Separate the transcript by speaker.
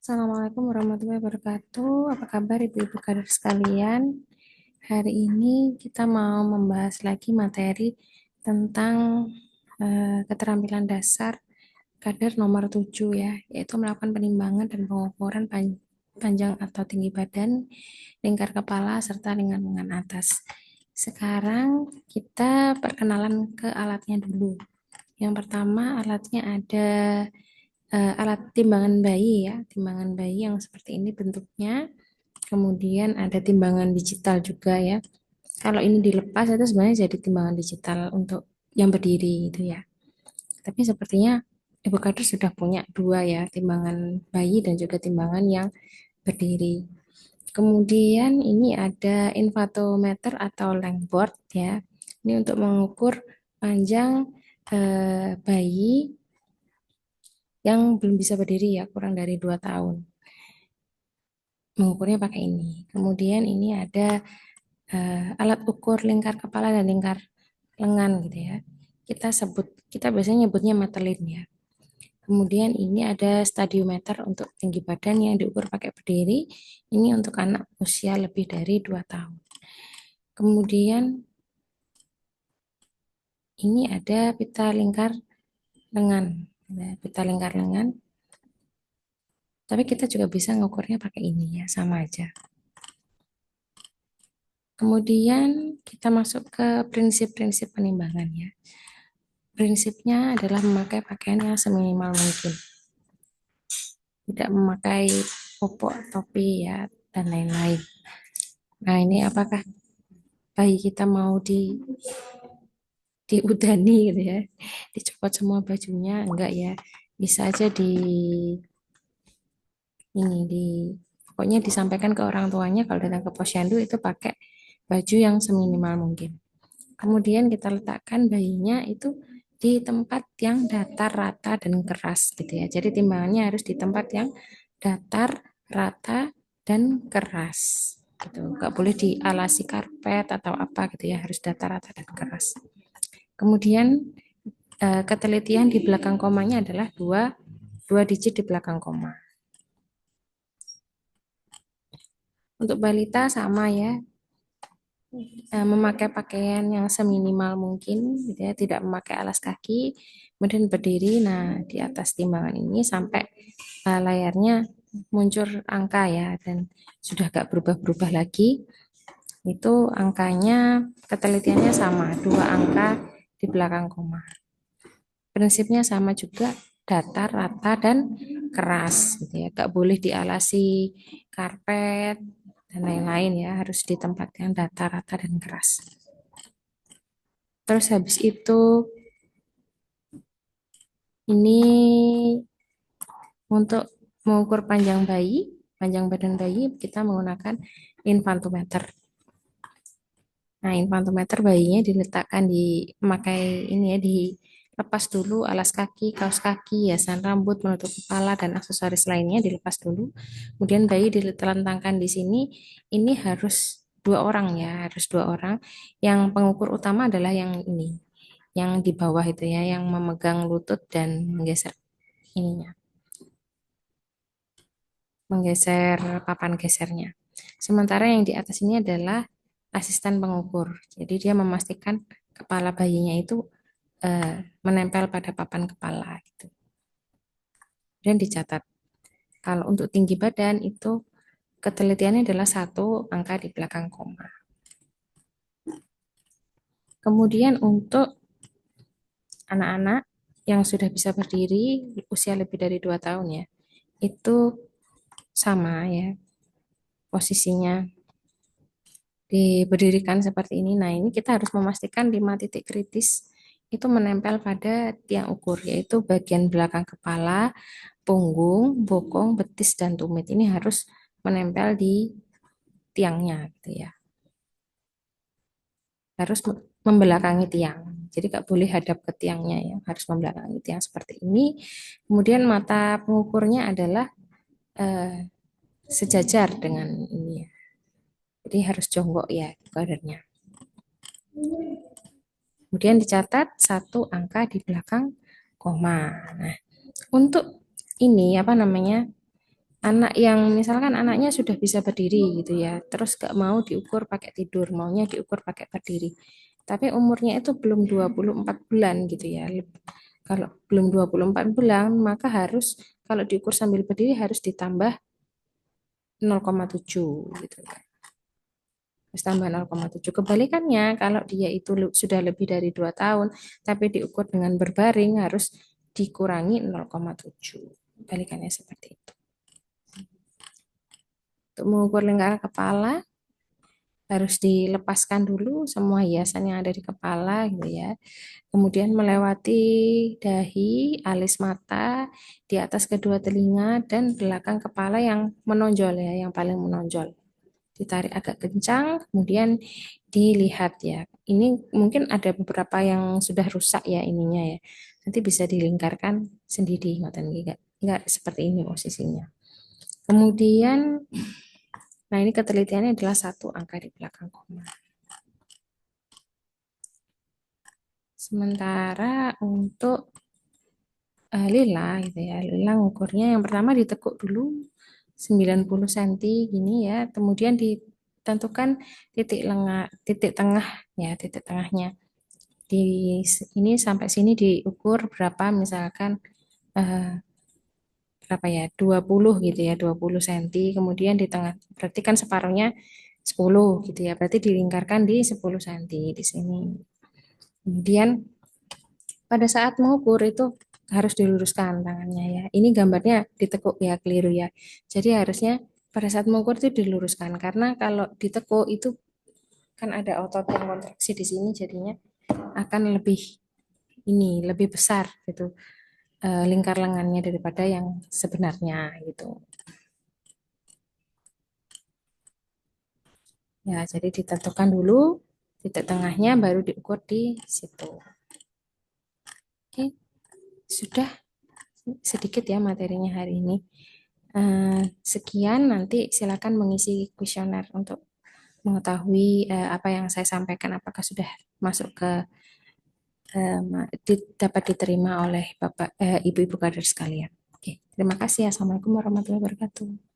Speaker 1: Assalamualaikum warahmatullahi wabarakatuh. Apa kabar Ibu-Ibu kader sekalian? Hari ini kita mau membahas lagi materi tentang keterampilan dasar kader nomor 7 ya, yaitu melakukan penimbangan dan pengukuran panjang atau tinggi badan, lingkar kepala, serta lengan atas. Sekarang kita perkenalan ke alatnya dulu. Yang pertama alatnya ada alat timbangan bayi ya, timbangan bayi yang seperti ini bentuknya. Kemudian ada timbangan digital juga ya. Kalau ini dilepas itu sebenarnya jadi timbangan digital untuk yang berdiri itu ya. Tapi sepertinya Ibu Kadir sudah punya dua ya, timbangan bayi dan juga timbangan yang berdiri. Kemudian ini ada infatometer atau lengthboard ya. Ini untuk mengukur panjang bayi yang belum bisa berdiri ya, kurang dari 2 tahun. Mengukurnya pakai ini. Kemudian ini ada alat ukur lingkar kepala dan lingkar lengan gitu ya. Kita biasanya nyebutnya Matelin ya. Kemudian ini ada stadiometer untuk tinggi badan yang diukur pakai berdiri. Ini untuk anak usia lebih dari 2 tahun. Kemudian ini ada pita lingkar lengan. Pita lingkar lengan. Tapi kita juga bisa ngukurnya pakai ini ya, sama aja. Kemudian kita masuk ke prinsip-prinsip penimbangan ya. Prinsipnya adalah memakai pakaian yang seminimal mungkin. Tidak memakai popok, topi ya, dan lain-lain. Nah, ini apakah bayi kita mau diudani gitu ya? Dicopot semua bajunya? Enggak ya. Bisa aja di pokoknya disampaikan ke orang tuanya kalau datang ke posyandu itu pakai baju yang seminimal mungkin. Kemudian kita letakkan bayinya itu di tempat yang datar, rata, dan keras gitu ya. Jadi timbangannya harus di tempat yang datar, rata, dan keras. Gitu. Nggak boleh dialasi karpet atau apa gitu ya, harus datar, rata, dan keras. Kemudian ketelitian di belakang komanya adalah dua digit di belakang koma. Untuk balita sama ya, memakai pakaian yang seminimal mungkin, gitu ya, tidak memakai alas kaki, kemudian berdiri. Nah, di atas timbangan ini sampai layarnya muncul angka ya, dan sudah gak berubah-berubah lagi. Itu angkanya, ketelitiannya sama, 2 angka di belakang koma. Prinsipnya sama juga, datar, rata, dan keras, gitu ya. Gak boleh dialasi karpet dan lain-lain ya, harus di tempat yang datar, rata, dan keras. Terus habis itu ini untuk mengukur panjang bayi, panjang badan bayi kita menggunakan infantometer. Nah, infantometer bayinya diletakkan memakai ini ya, dilepas dulu alas kaki, kaos kaki, hiasan rambut, penutup kepala dan aksesoris lainnya dilepas dulu. Kemudian bayi dilentangkan di sini. Ini harus 2 orang ya, harus 2 orang. Yang pengukur utama adalah yang ini, yang di bawah itu ya, yang memegang lutut dan menggeser ininya, menggeser papan gesernya. Sementara yang di atas ini adalah asisten pengukur. Jadi dia memastikan kepala bayinya itu menempel pada papan kepala gitu. Dan dicatat. Kalau untuk tinggi badan itu ketelitiannya adalah 1 angka di belakang koma. Kemudian untuk anak-anak yang sudah bisa berdiri usia lebih dari 2 tahun ya, itu sama ya posisinya, diberdirikan seperti ini. Nah, ini kita harus memastikan 5 titik kritis itu menempel pada tiang ukur, yaitu bagian belakang kepala, punggung, bokong, betis, dan tumit. Ini harus menempel di tiangnya gitu ya. Harus membelakangi tiang. Jadi nggak boleh hadap ke tiangnya ya, harus membelakangi tiang seperti ini. Kemudian mata pengukurnya adalah eh, sejajar dengan ini ya. Jadi harus jongkok ya kadernya. Kemudian dicatat 1 angka di belakang koma. Nah, untuk ini apa namanya? Anak yang misalkan anaknya sudah bisa berdiri gitu ya, terus gak mau diukur pakai tidur, maunya diukur pakai berdiri. Tapi umurnya itu belum 24 bulan gitu ya. Kalau belum 24 bulan, maka harus kalau diukur sambil berdiri harus ditambah 0,7 gitu ya. Harus tambah 0,7. Kebalikannya, kalau dia itu sudah lebih dari 2 tahun, tapi diukur dengan berbaring harus dikurangi 0,7. Kebalikannya seperti itu. Untuk mengukur lingkaran kepala, harus dilepaskan dulu semua hiasan yang ada di kepala gitu ya. Kemudian melewati dahi, alis mata, di atas kedua telinga dan belakang kepala yang menonjol ya, yang paling menonjol. Ditarik agak kencang, kemudian dilihat ya. Ini mungkin ada beberapa yang sudah rusak ya ininya ya. Nanti bisa dilingkarkan sendiri, ngoten enggak seperti ini posisinya. Kemudian, nah ini ketelitiannya adalah satu angka di belakang koma. Sementara untuk lila gitu ya, lila ukurnya yang pertama ditekuk dulu 90 cm gini ya, kemudian ditentukan titik tengah ya, titik tengahnya. Di ini sampai sini diukur berapa misalkan eh, berapa ya 20 gitu ya 20 cm, kemudian di tengah berarti kan separuhnya 10 gitu ya, berarti dilingkarkan di 10 cm di sini. Kemudian pada saat mengukur itu harus diluruskan tangannya ya. Ini gambarnya ditekuk ya, keliru ya. Jadi harusnya pada saat mengukur itu diluruskan karena kalau ditekuk itu kan ada otot yang kontraksi di sini, jadinya akan lebih lebih besar gitu, lingkar lengannya daripada yang sebenarnya gitu. Ya, jadi ditentukan dulu titik tengahnya baru diukur di situ. Oke, sudah sedikit ya materinya hari ini. Sekian, nanti silakan mengisi kuesioner untuk mengetahui apa yang saya sampaikan apakah sudah masuk ke dapat diterima oleh Bapak Ibu-ibu kader sekalian. Oke, terima kasih. Assalamualaikum warahmatullahi wabarakatuh.